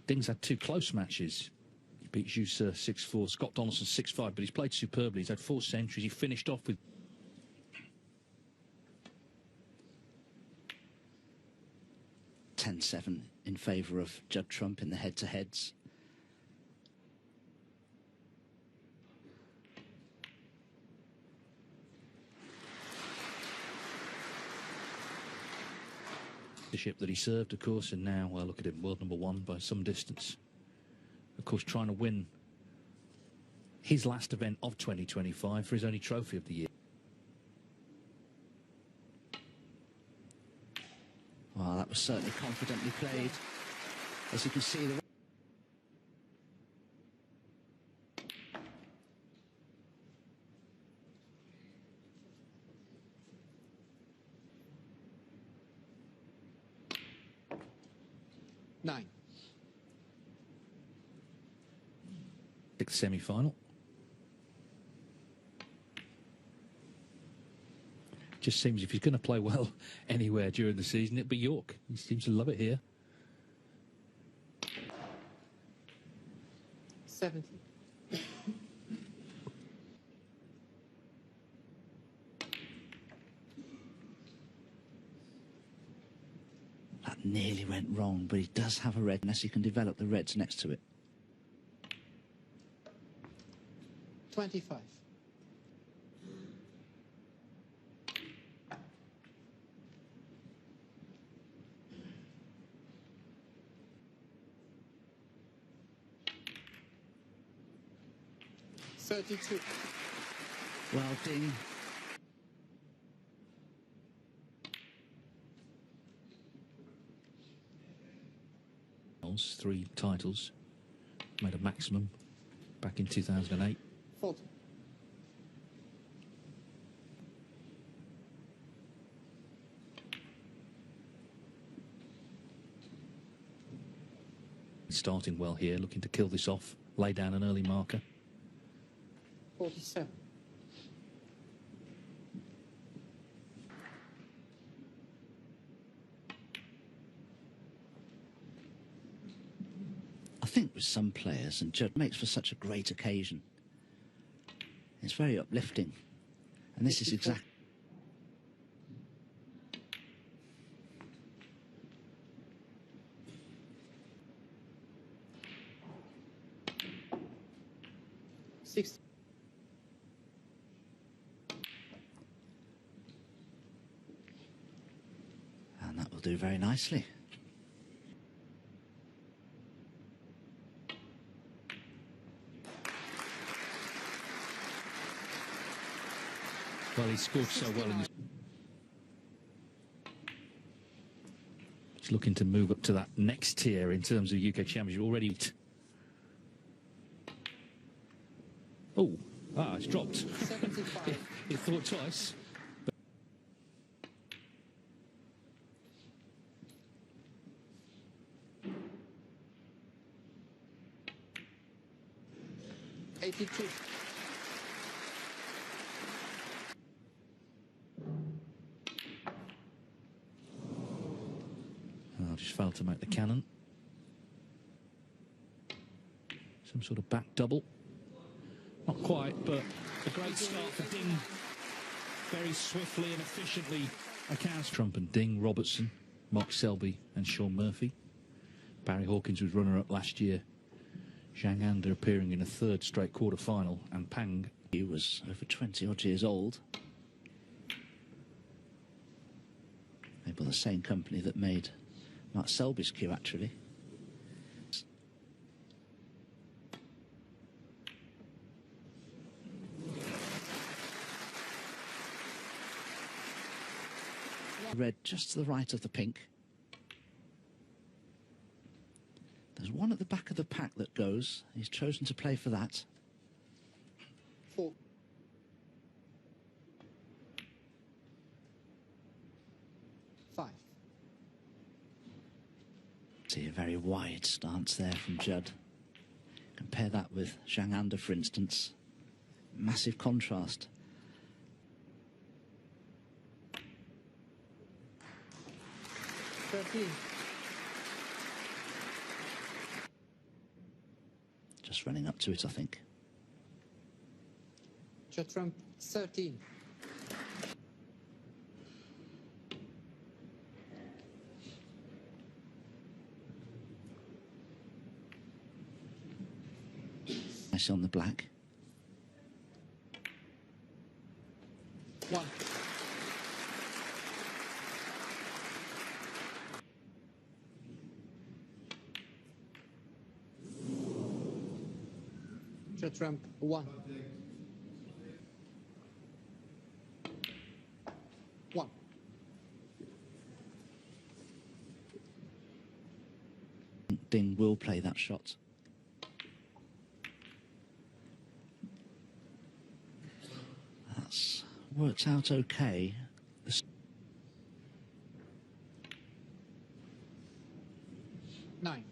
Ding's had 2 close matches. He beat Judd 6-4, Scott Donaldson 6-5, but he's played superbly. He's had 4 centuries. He finished off with 10-7 in favour of Judd Trump in the head-to-heads. the ship that he served, of course, and now, well, look at him, world #1 by some distance. Of course, trying to win his last event of 2025 for his only trophy of the year. Well, that was certainly confidently played. As you can see, the nine. 6th semi-final. Just seems if he's going to play well anywhere during the season, it'd be York. He seems to love it here. 70. that nearly went wrong, but he does have a red, unless he can develop the reds next to it. 25. $32. Well, Ding. Three titles, made a maximum back in 2008. 40. Starting well here, looking to kill this off, lay down an early marker. 47. I think with some players, and Judd makes for such a great occasion. It's very uplifting. And this is exactly... $60. And that will do very nicely. Well, he scored so well in this. He's looking to move up to that next tier in terms of UK Championship already. Oh, it's dropped. 75. He thought twice. $82. Just failed to make the cannon. Some sort of back double. Not quite, but a great start for Ding. Very swiftly and efficiently accounts. Trump and Ding, Robertson, Mark Selby and Sean Murphy. Barry Hawkins was runner-up last year. Zhang Anda appearing in a 3rd straight quarter-final, and Pang. He was over 20-odd years old. Maybe the same company that made Mark Selby's cue, actually. Red just to the right of the pink. There's one at the back of the pack that goes. He's chosen to play for that. 4. $5. See a very wide stance there from Judd. Compare that with Zhang Anda, for instance. Massive contrast. $13. Just running up to it, I think. Judd Trump 13. Nice on the black. 1. Judd Trump 1. 1. Ding will play that shot. That's worked out okay. 9.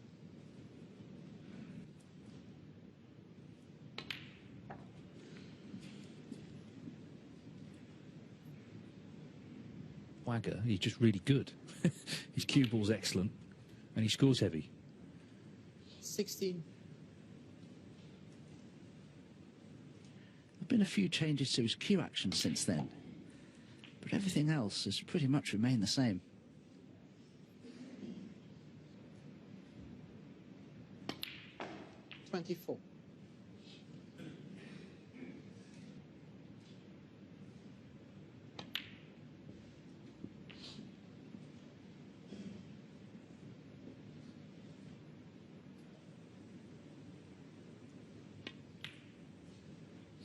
Wagger, he's just really good. His cue ball's excellent, and he scores heavy. 16. There've been a few changes to his cue action since then, but everything else has pretty much remained the same. 24.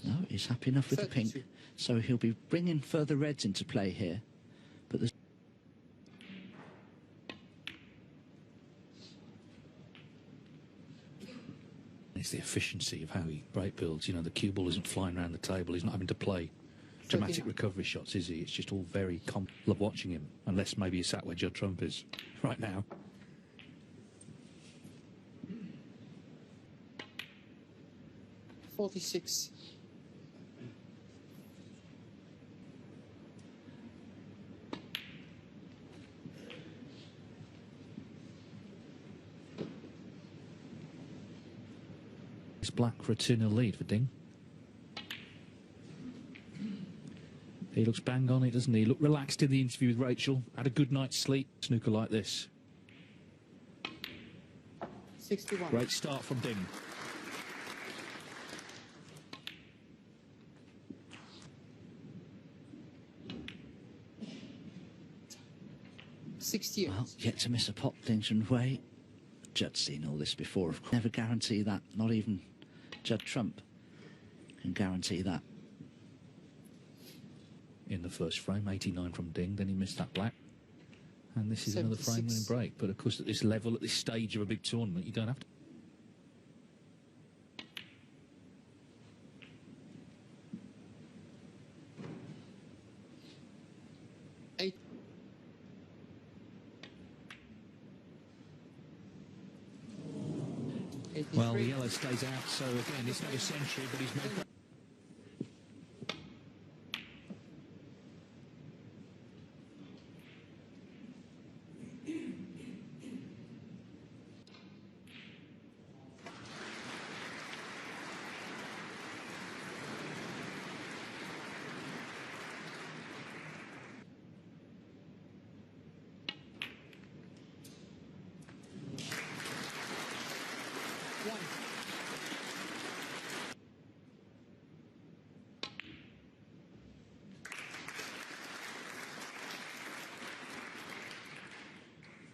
No, he's happy enough with the 32. pink, so he'll be bringing further reds into play here. But there's It's the efficiency of how he break builds. You know, the cue ball isn't flying around the table. He's not having to play dramatic 39. recovery shots, is he? It's just all very love watching him, unless maybe he's sat where Judd Trump is right now. $46. It's black for a 2-0 lead for Ding. He looks bang on it, doesn't he? Looked relaxed in the interview with Rachel. Had a good night's sleep. Snooker like this. 61. Great start from Ding. $68. well, yet to miss a pot, Ding Junhui. Judd's seen all this before, of course. Never guarantee that. Not even Judd Trump can guarantee that. In the first frame, 89 from Ding, then he missed that black. And this is another 76. frame winning break. But of course, at this level, at this stage of a big tournament, you don't have to. $8. Well, the yellow stays out, so again, it's not a century, but he's made.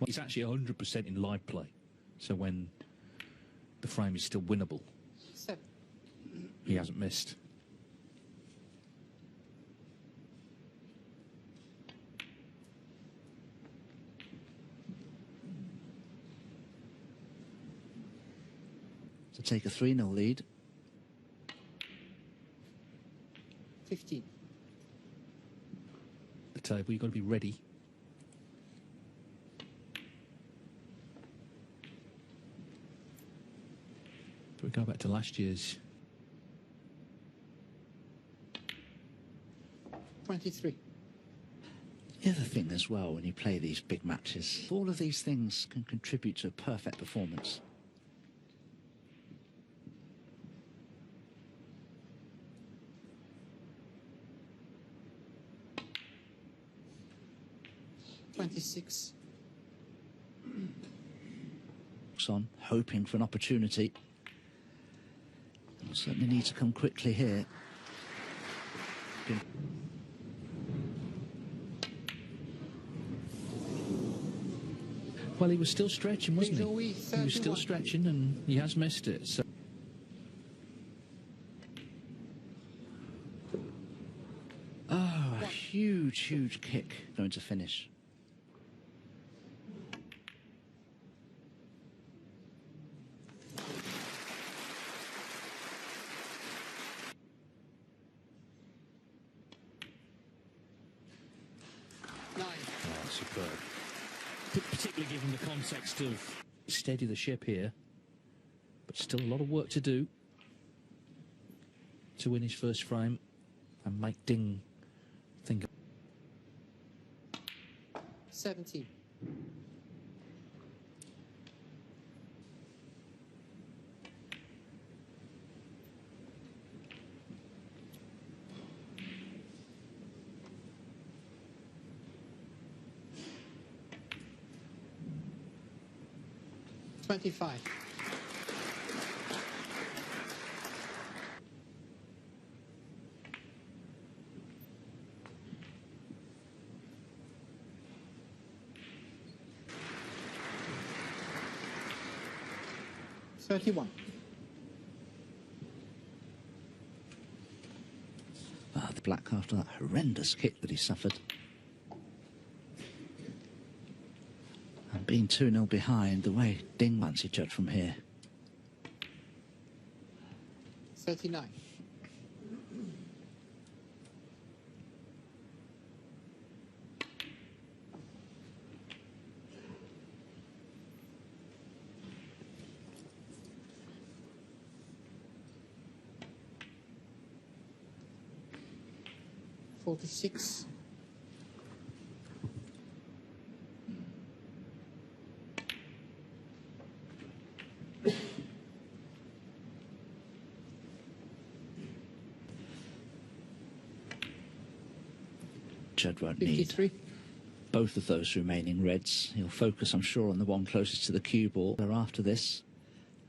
Well, he's actually 100% in live play. So when the frame is still winnable, 7. he hasn't missed. To take a 3-0 lead. 15. The table, you've got to be ready. But we go back to last year's. 23. The other thing as well, when you play these big matches, all of these things can contribute to a perfect performance. 26. On, hoping for an opportunity. Will certainly need to come quickly here. Well, he was still stretching, wasn't he? Junhui, He was still 31. stretching, and he has missed it. So. Oh, a huge, huge kick going to finish. Oh, superb. Particularly given the context of steady the ship here, but still a lot of work to do to win his first frame and make Ding think. 17. $25. $31. The black after that horrendous kick that he suffered. And being 2-0 behind, the way Ding fancy Judd from here. 39. $46. Judd won't need 53. both of those remaining reds. He'll focus, I'm sure, on the one closest to the cue ball. After this,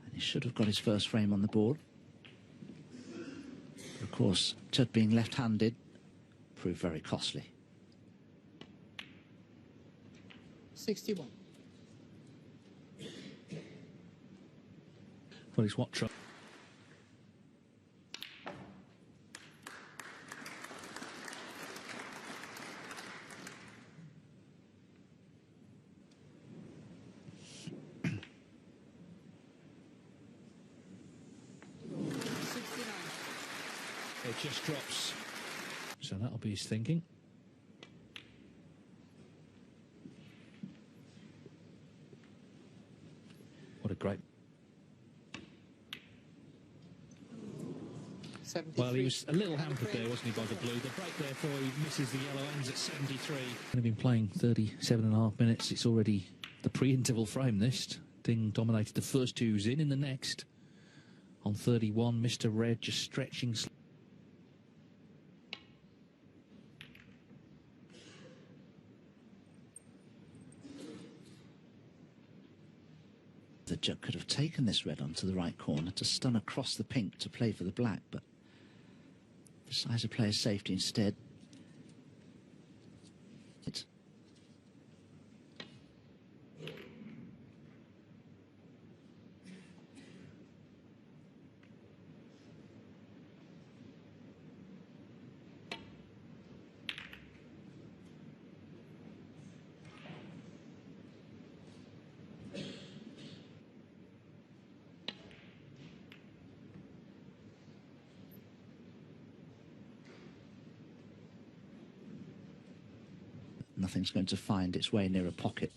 and he should have got his first frame on the board. But of course, Judd being left-handed proved very costly. 61. Well, it's what trouble. It just drops. So that'll be his thinking. What a great. 73. Well, he was a little hampered there, wasn't he, by the blue. The break therefore he misses the yellow, ends at 73. They've been playing 37.5 minutes. It's already the pre-interval frame, this. Ding dominated the first two, who's in the next. On 31, Mr. Red just stretching. The Judd could have taken this red onto the right corner to stun across the pink to play for the black, but decides to play a safety instead. Nothing's going to find its way near a pocket.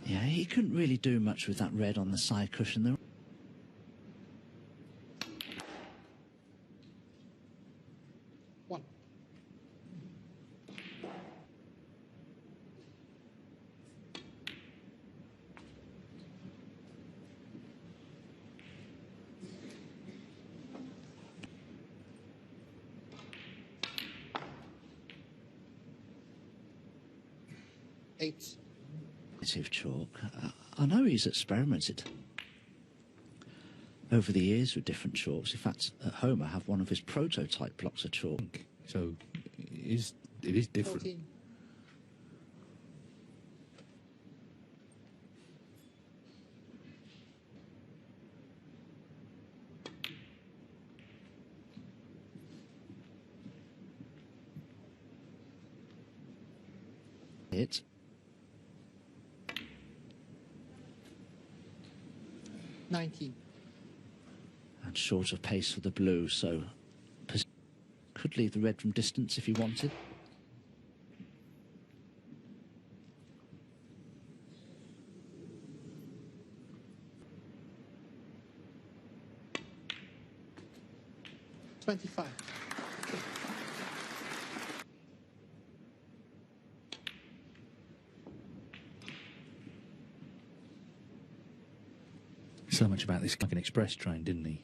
Yeah, he couldn't really do much with that red on the side cushion there. One. 8. Chalk. I know he's experimented over the years with different chalks. In fact, at home I have one of his prototype blocks of chalk. So it is different. 14. Hit. $19. And short of pace for the blue, so could leave the red from distance if he wanted. $25. So much about this like an express train, didn't he?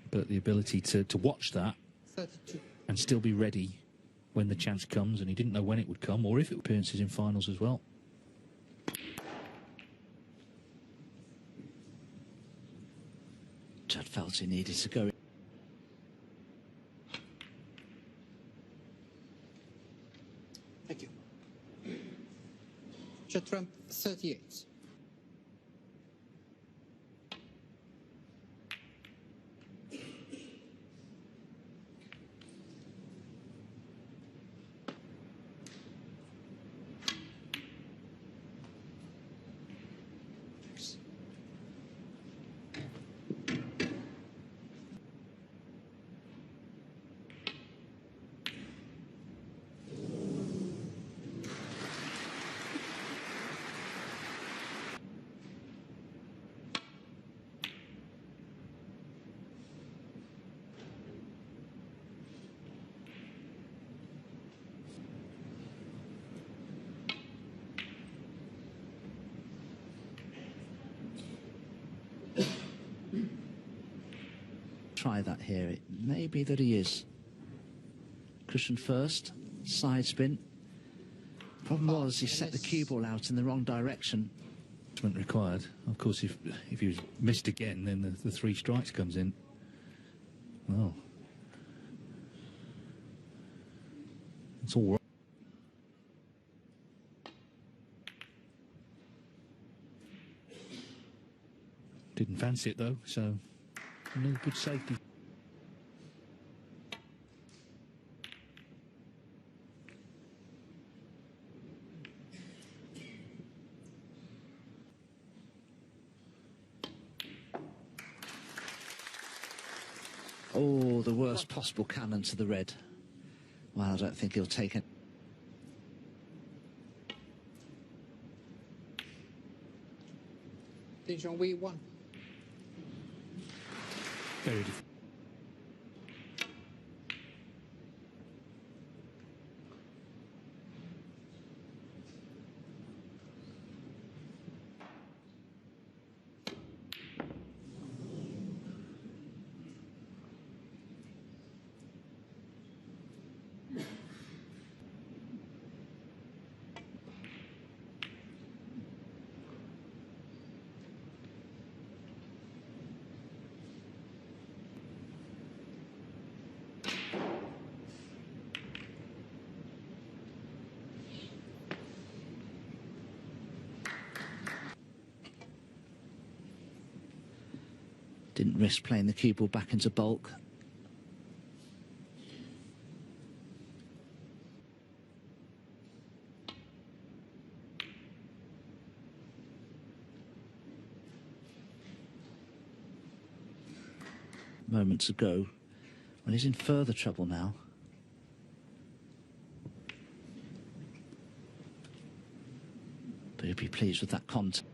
But the ability to watch that 32. and still be ready when the chance comes, and he didn't know when it would come or if it would appearances in finals as well. Judd felt he needed to go. Thank you. Judd Trump, 38. Try that here. It may be that he is. Cushion first, side spin. Problem was he set the cue ball out in the wrong direction. Required. Of course, if he was missed again, then the 3 strikes comes in. Well, it's all right. Didn't fancy it though, so another good safety. Oh, the worst possible cannon to the red. Well, I don't think he'll take it. Junhui, 1. Very different. Didn't risk playing the cue ball back into bulk. Moments ago, well, he's in further trouble now. But he'll be pleased with that contact.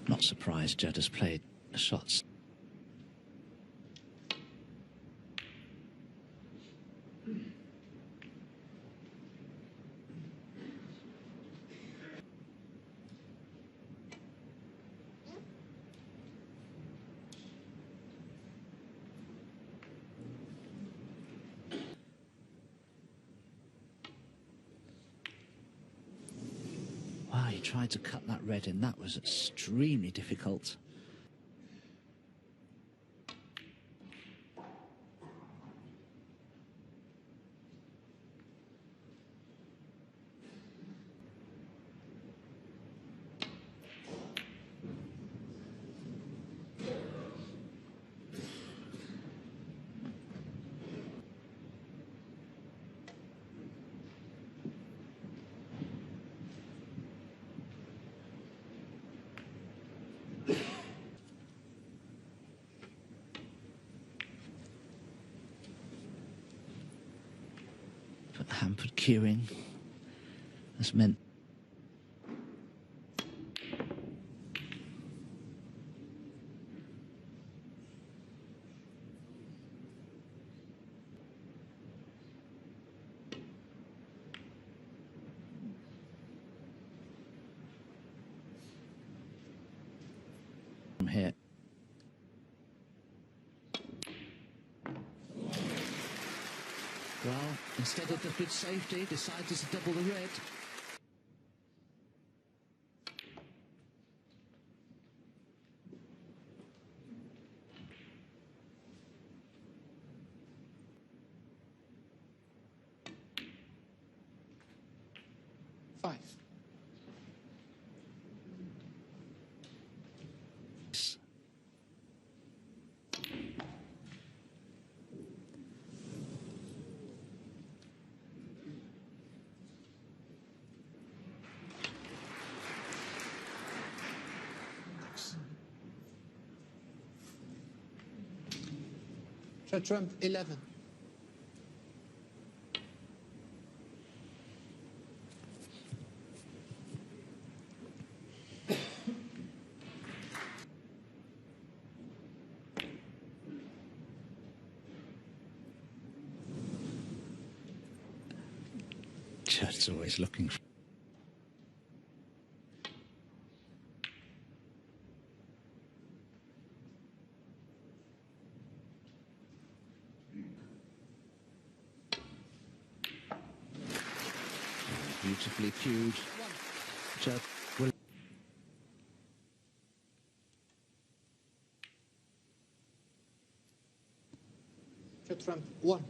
Not surprised Judd has played the shots. he tried to cut that red in. That was extremely difficult. But hampered cueing has meant from here. Well, instead of the good safety, decided to double the red. Five. Trump 11. Judd's always looking for beautifully cued. Judd will Trump 1.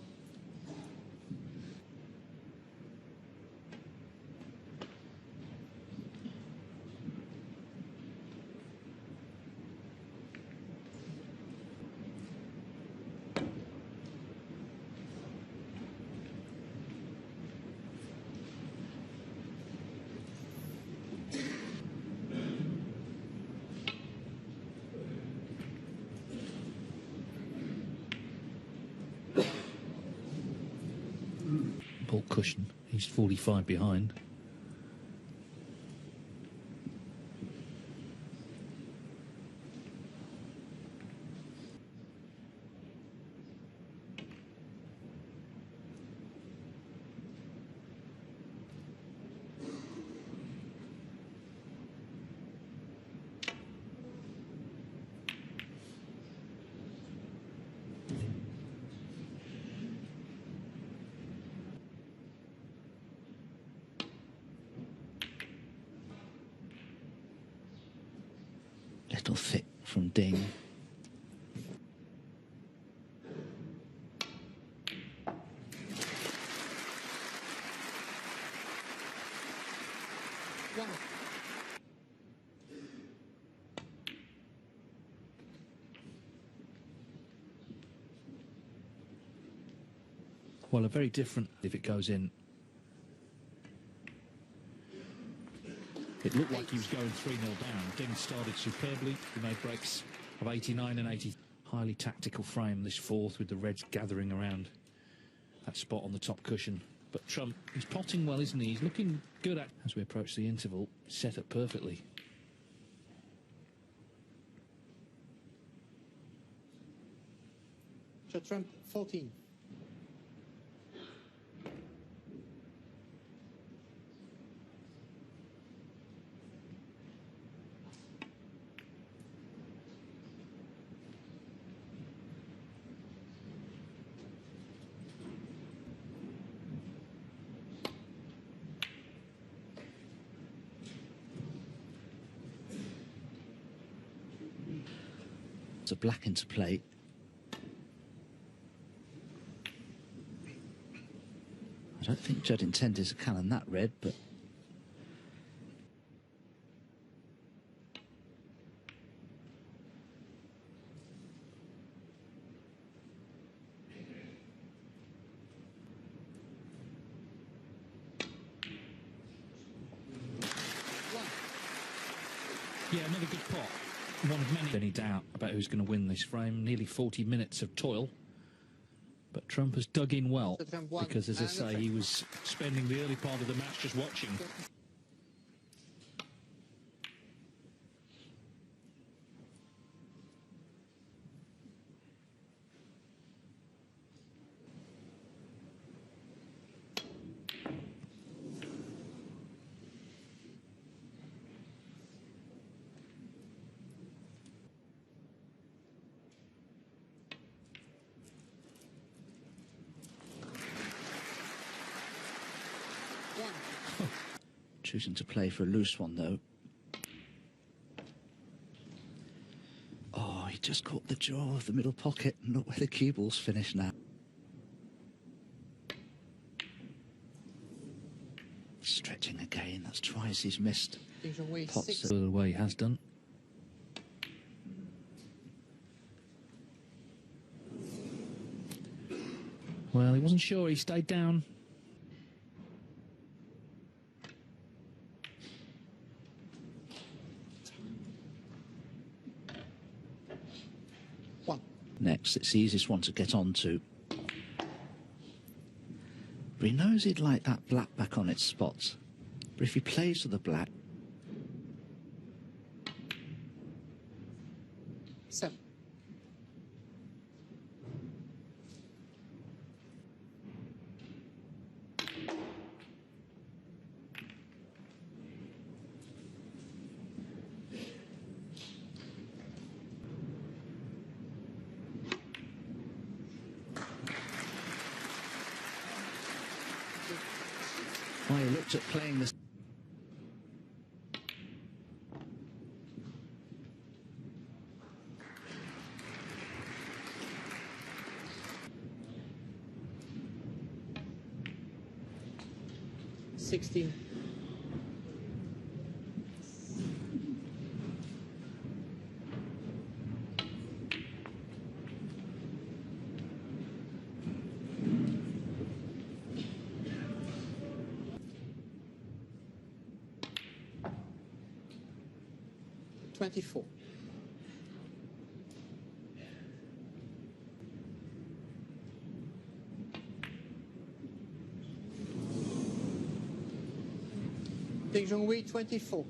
Ball cushion. He's 45 behind. little thick from Ding. One. Well, a very different if it goes in. It looked like he was going 3-0 down. Ding started superbly. He made breaks of 89 and 80. Highly tactical frame, this fourth, with the reds gathering around that spot on the top cushion. But Trump, he's potting well, isn't he? He's looking good at, as we approach the interval, set up perfectly. Trump 14. got a black into play. I don't think Judd intended to cannon that red, but... Yeah, another good pot. One of many. Any doubt about who's going to win this frame. Nearly 40 minutes of toil. But Trump has dug in well, because, as I say, he was spending the early part of the match just watching. Choosing to play for a loose one, though. Oh, he just caught the jaw of the middle pocket, and look where the cue ball's finished now. Stretching again, that's twice he's missed. Pots The way he has done. Well, he wasn't sure, he stayed down. Next, it's the easiest one to get onto. But he knows he'd like that black back on its spot. But if he plays to the black... 7. Well, he looked at playing this. $16. $24. Junhui 24.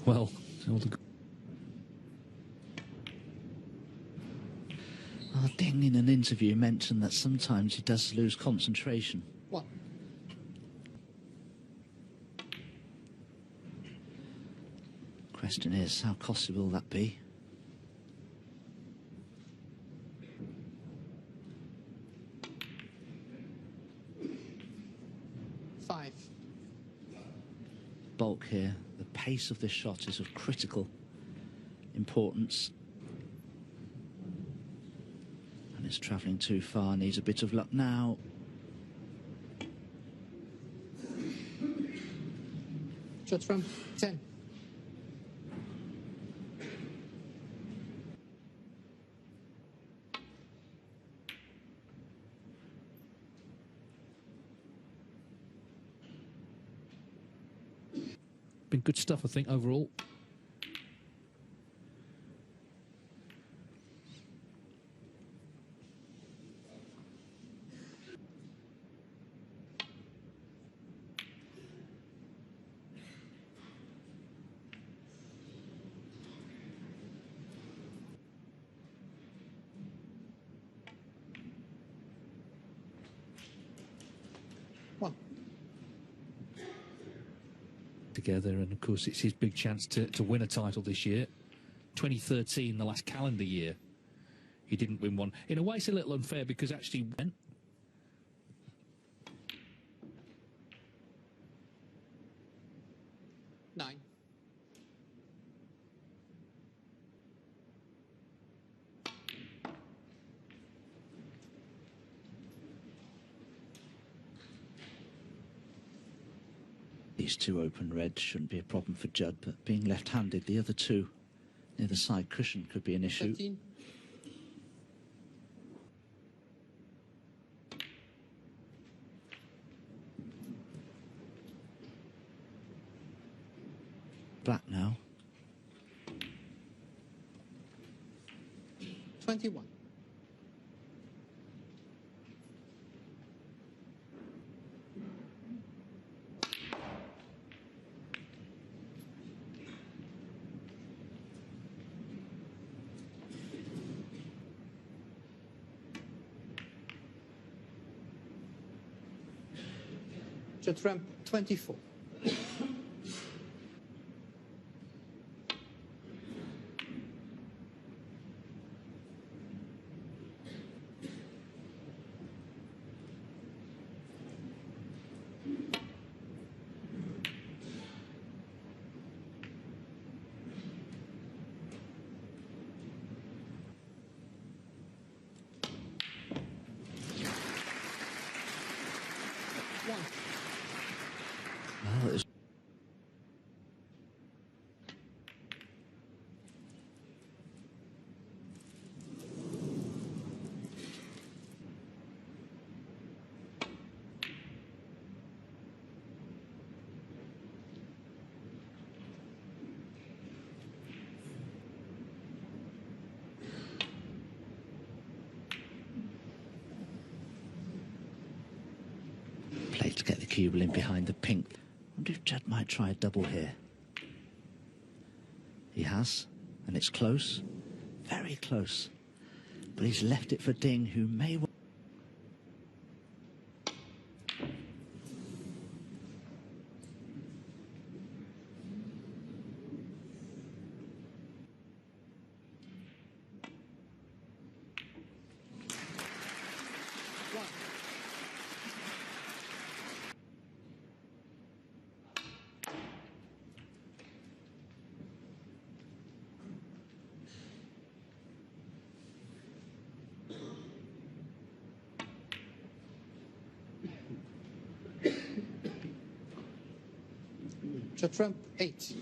Well, all the... Oh, Ding in an interview mentioned that sometimes he does lose concentration. 1. Question is, how costly will that be? $5. Bulk here. The pace of this shot is of critical importance. And it's travelling too far, needs a bit of luck now. Shot from 10. Been good stuff, I think, overall. Together, and of course it's his big chance to win a title this year. 2013, the last calendar year, he didn't win one. In a way it's a little unfair because actually 9. These two open red shouldn't be a problem for Judd, but being left-handed, the other two near the side cushion could be an issue. 13. Black now. 21. Judd ramp 24. Well, it was played to get the cue ball in behind the pink. I wonder if Judd might try a double here. He has, and it's close, very close. But he's left it for Ding, who may well... Judd ramp 8.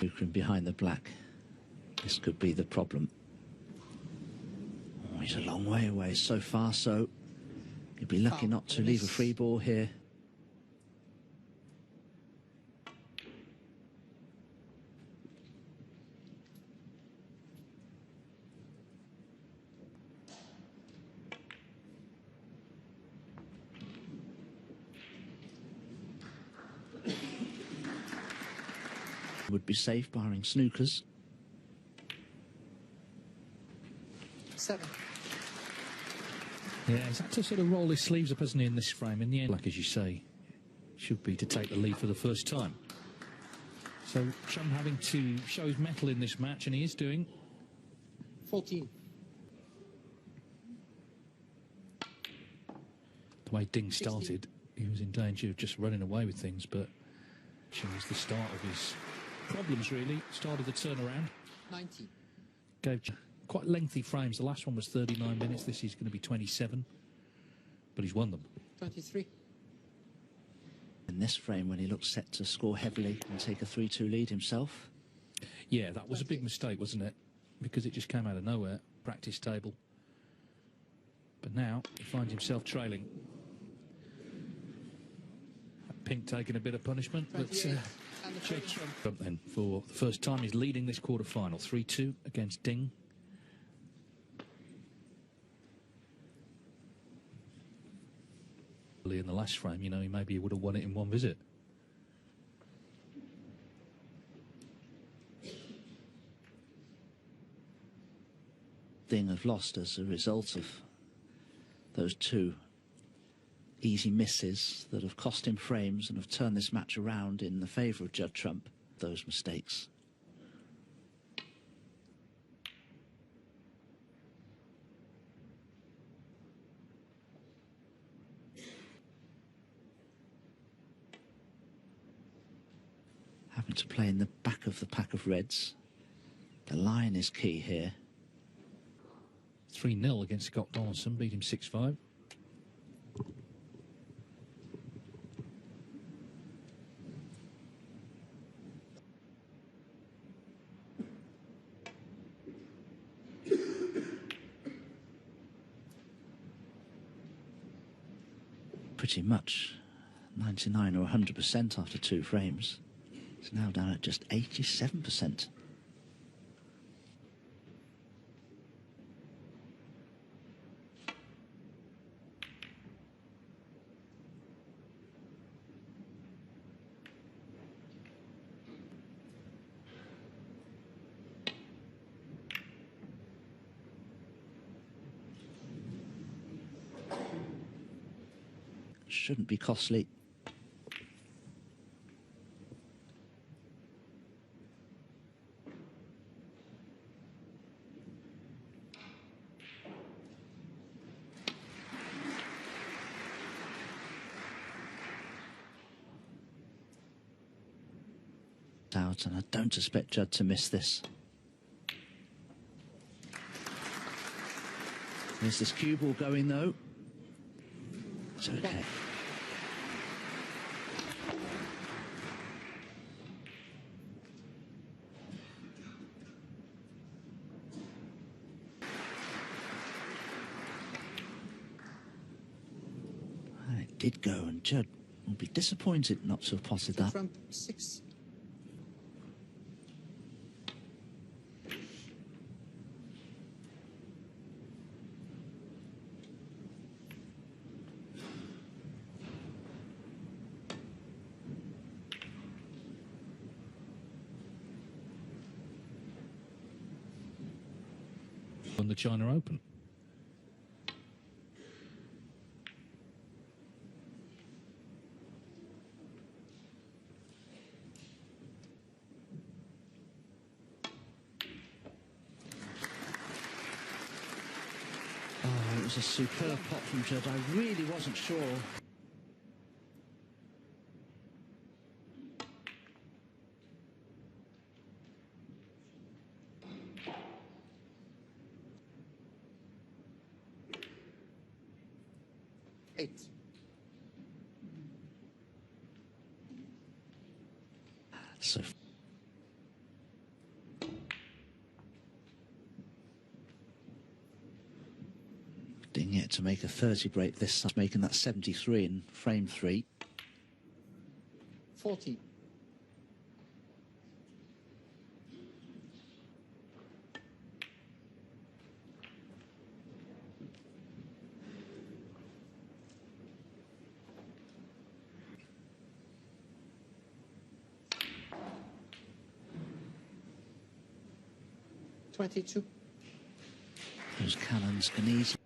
Snooker behind the black. This could be the problem. Oh, he's a long way away so far, so he'd be lucky not to leave a free ball here. Would be safe, barring snookers. 7. Yeah, he's had to sort of roll his sleeves up, hasn't he, in this frame? In the end, like as you say, should be to take the lead for the first time. So Trump having to show his mettle in this match, and he is doing. 14. The way Ding started, he was in danger of just running away with things, but it was the start of his problems, really. Started the turnaround. 19. Gave quite lengthy frames. The last one was 39 minutes. This is going to be 27. But he's won them. 23. In this frame, when he looks set to score heavily and take a 3-2 lead himself. Yeah, that was a big mistake, wasn't it? Because it just came out of nowhere. Practice table. But now he finds himself trailing. Pink taking a bit of punishment, but Judd Trump then for the first time he's leading this quarter-final. 3-2 against Ding. In the last frame, you know, maybe he would have won it in one visit. Ding have lost as a result of those two easy misses that have cost him frames and have turned this match around in the favour of Judd Trump. Those mistakes. Having to play in the back of the pack of reds. The line is key here. 3-0 against Scott Donaldson, beat him 6-5. Pretty much 99 or 100% after 2 frames. It's now down at just 87%. Shouldn't be costly. Out, and I don't expect Judd to miss this. There's this cue ball going though. It's okay. And it did go, and Judd will be disappointed not to have potted that. Trump 6. On the China Open. Oh, it was a superb pot from Judd. I really wasn't sure. So ding it to make a 30 break this time, making that 73 in frame 3. 40. $22. Those cannons can easily.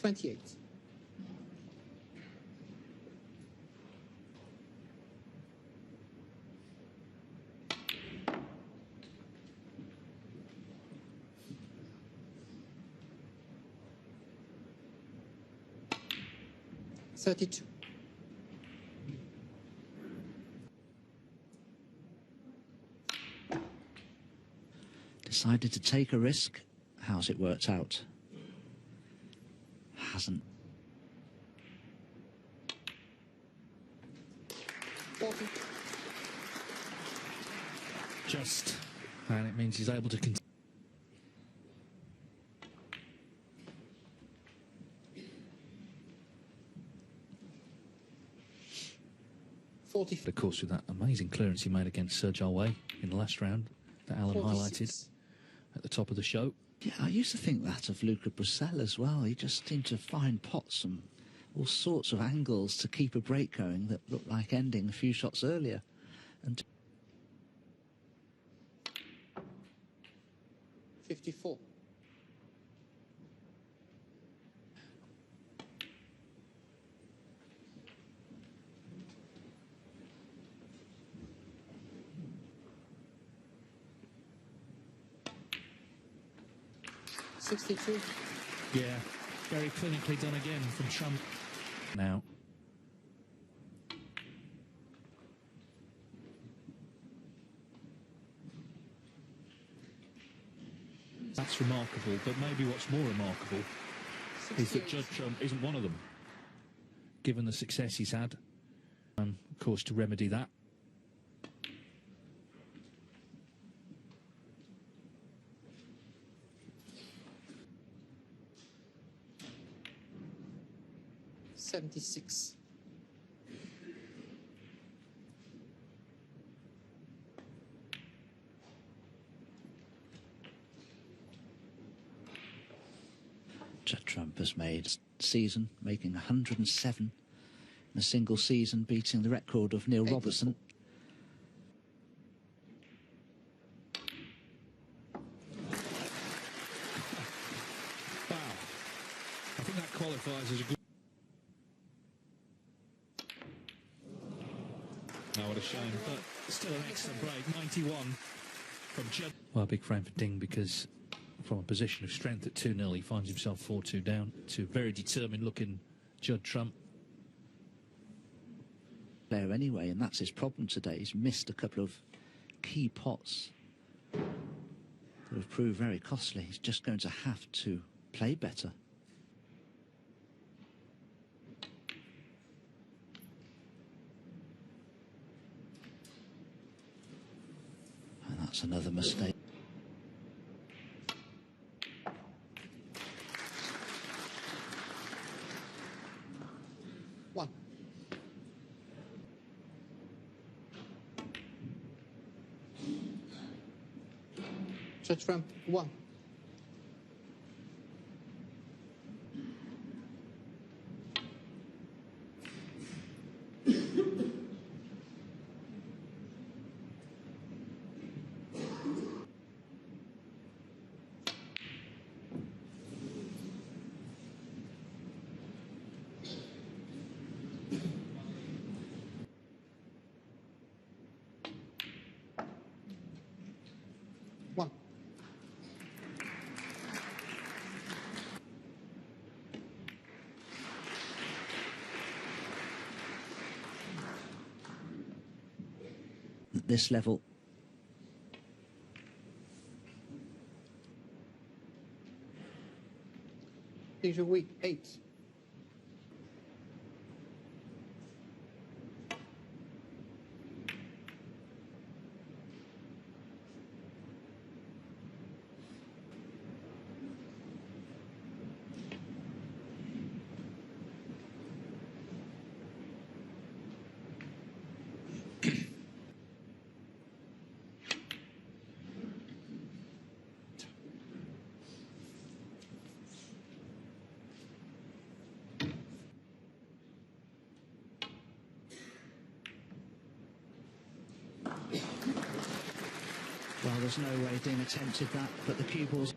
$28. $32. Decided to take a risk. How's it worked out? Hasn't. 40. Just. And it means he's able to continue. Of course, with that amazing clearance he made against Junhui in the last round that Alan 46. highlighted at the top of the show. Yeah, I used to think that of Luca Brusel as well. He just seemed to find pots and all sorts of angles to keep a break going that looked like ending a few shots earlier. And 54. 62. Yeah, very clinically done again from Trump. Now. That's remarkable, but maybe what's more remarkable is that Judd Trump isn't one of them, given the success he's had. Of course, to remedy that. $76. Judd Trump has made season, making 107 in a single season, beating the record of Neil Robertson. Wow. I think that qualifies as a good... Oh, what a shame, but still an excellent break. 91 from Judd. Well, a big frame for Ding, because from a position of strength at 2-0, he finds himself 4-2 down to very determined-looking Judd Trump. There anyway, and that's his problem today. He's missed a couple of key pots that have proved very costly. He's just going to have to play better. And that's another mistake. One. Judd Trump, 1. One. At this level, Junhui, 8. well, there's no way Ding attempted that, but the cue balls.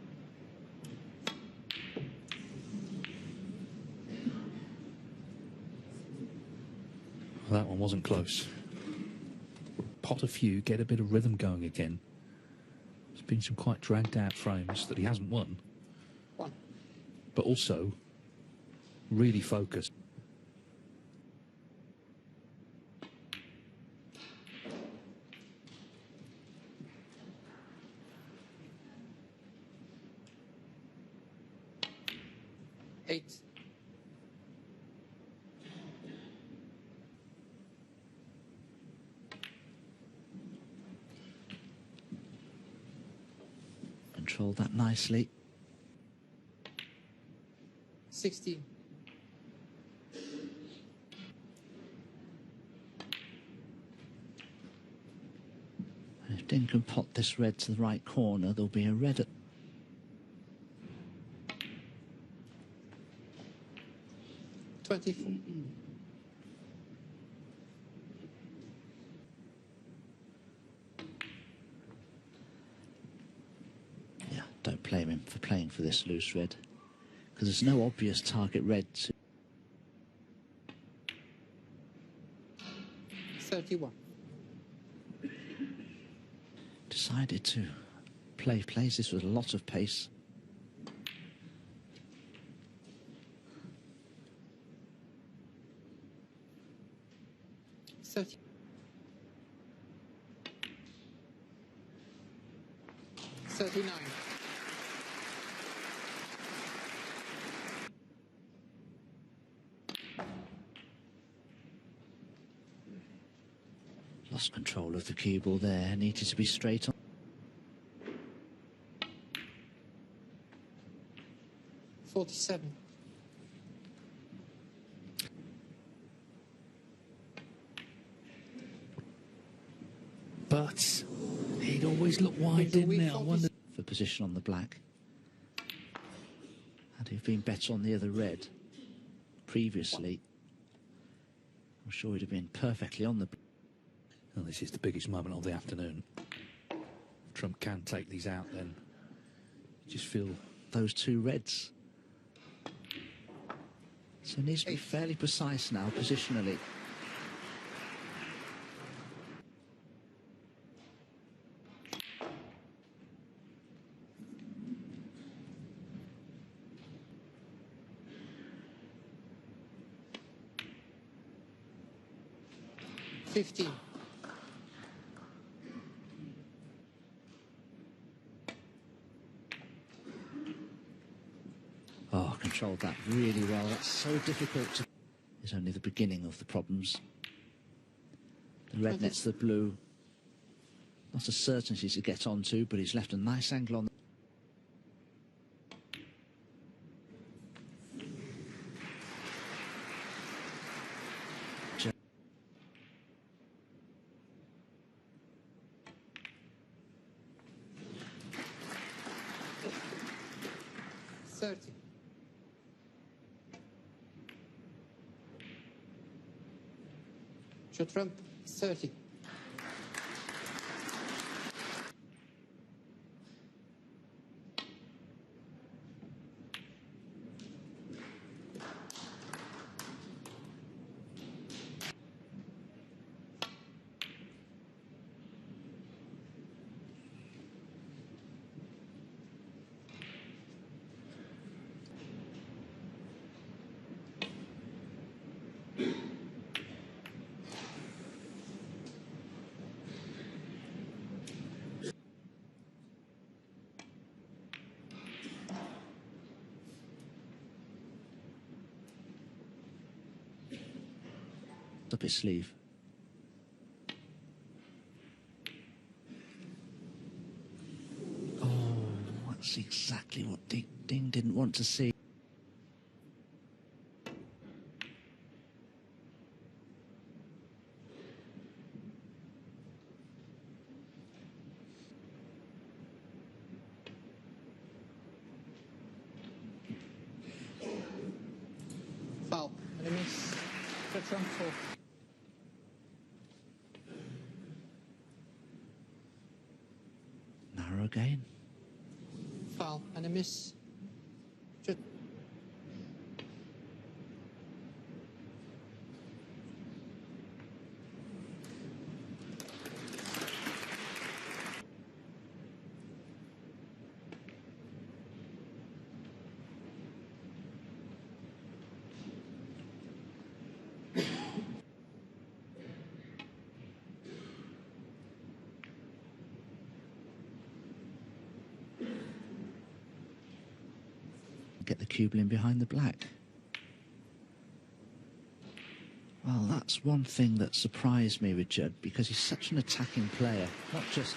Well, that one wasn't close. Pot a few, get a bit of rhythm going again. There's been some quite dragged out frames that he hasn't won. 1. But also really focused. Eight. Controlled that nicely. 16. If Ding can pot this red to the right corner, there'll be a red at 24. Yeah, don't blame him for playing for this loose red, because there's no obvious target red to... 31. Decided to plays this with a lot of pace. 39. Lost control of the cue ball there, needed to be straight on. 47. But he'd always look wide, didn't he? I wonder. For position on the black. Had he been better on the other red previously, I'm sure he'd have been perfectly on the. Well, this is the biggest moment of the afternoon. If Trump can take these out, then you just feel those two reds. So he needs to be fairly precise now, positionally. $15. Oh, controlled that really well. That's so difficult to... It's only the beginning of the problems. The red nets the blue. Not a certainty to get onto, but he's left a nice angle on. Judd Trump, 30. Up his sleeve. Oh, that's exactly what Ding didn't want to see. Foul. And a miss. Judd Trump, 4. Narrow again. Foul and a miss. Judd. Get the cue ball in behind the black. Well, that's one thing that surprised me with Judd, because he's such an attacking player, not just...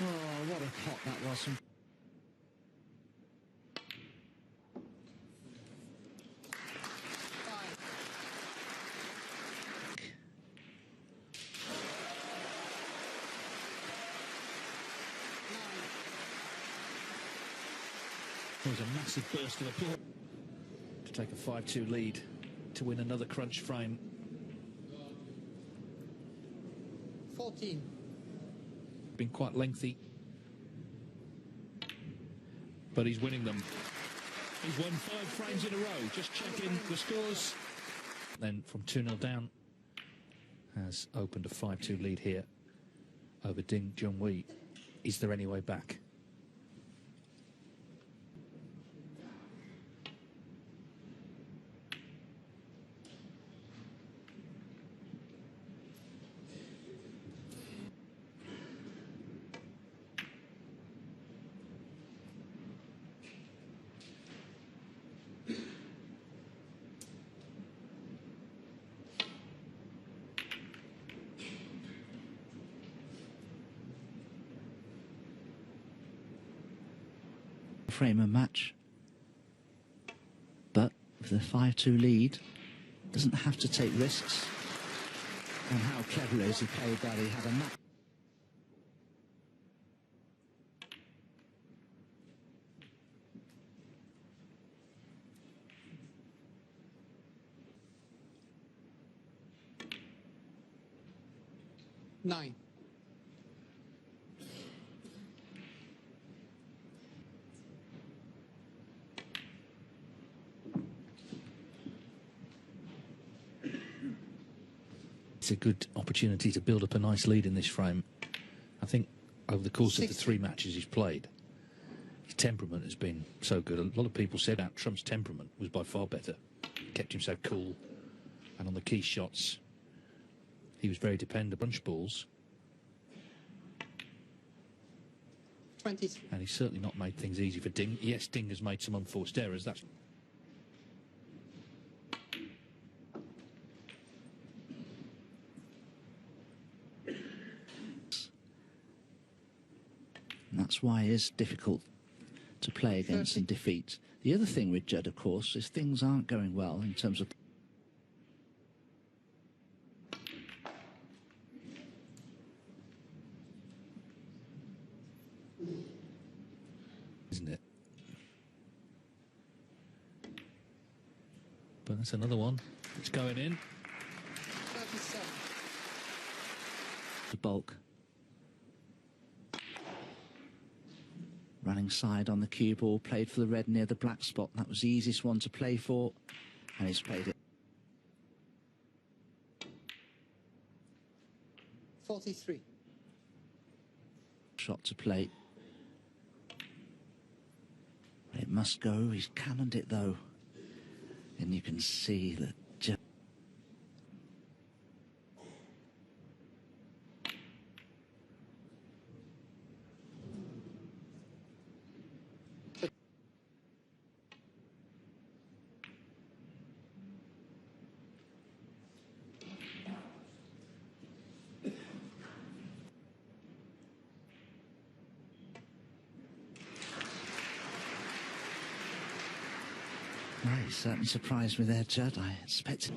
Oh, what a pot that was. There was a massive burst of applause to take a 5-2 lead to win another crunch frame. 14. Been quite lengthy, but he's winning them. He's won 5 frames in a row. Just checking the scores. Then from 2-0 down, has opened a 5-2 lead here over Junhui. Is there any way back? frame a match. But with a 5-2 lead, doesn't have to take risks. And how clever is he played that? He had a match. Nine. It's a good opportunity to build up a nice lead in this frame. I think over the course of the 3 matches he's played, his temperament has been so good. A lot of people said that Trump's temperament was by far better. Kept him so cool. And on the key shots, he was very dependent. Bunch balls. 23. And he's certainly not made things easy for Ding. Yes, Ding has made some unforced errors. That's... And that's why it is difficult to play against and defeat. The other thing with Judd, of course, is things aren't going well in terms of... Isn't it? But that's another one. It's going in. 37. The bulk. Running side on the cue ball, played for the red near the black spot. That was the easiest one to play for, and he's played it. 43. Shot to play. It must go. He's cannoned it though, and you can see that. No, he certainly surprised me there, Judd. I expected...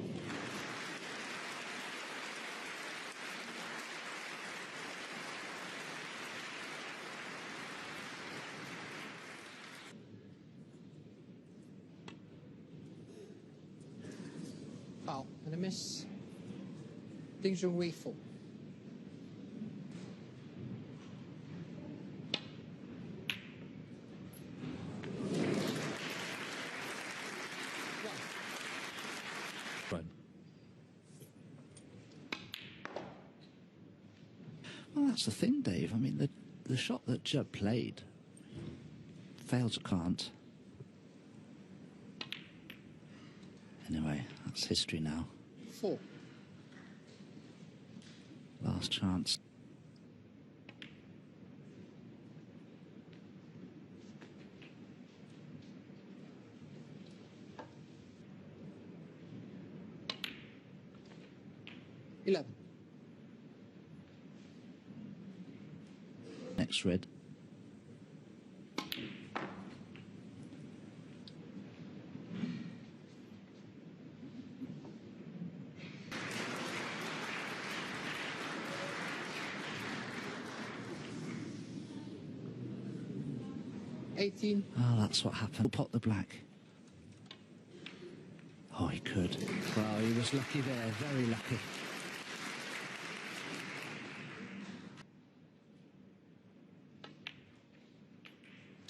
Foul. And a miss. Junhui 4. Well, that's the thing, Dave. I mean, the shot that Judd played failed to can't. Anyway, that's history now. 4. Last chance. Eleven. Next red. $18. Oh, that's what happened. Pot the black. Oh, he could. Well, he was lucky there, very lucky.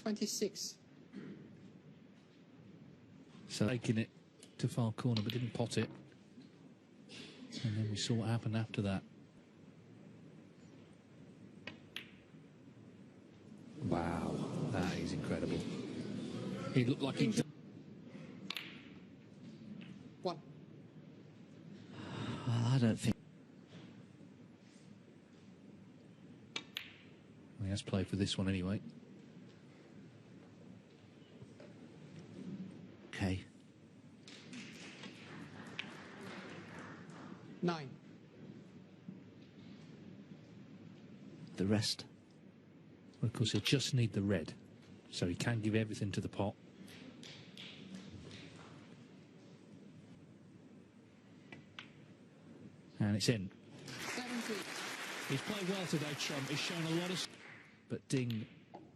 $26. So taking it to far corner, but didn't pot it. And then we saw what happened after that. Wow, that is incredible. He looked like he... 1. Well, I don't think... He has played for this one anyway. Okay. 9. The rest. Well, of course, he'll just need the red. So he can give everything to the pot. And it's in. 70. He's played well today, Trump. He's shown a lot of... But Ding,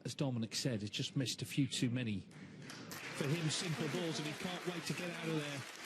as Dominic said, has just missed a few too many, for him, simple balls, and he can't wait to get out of there.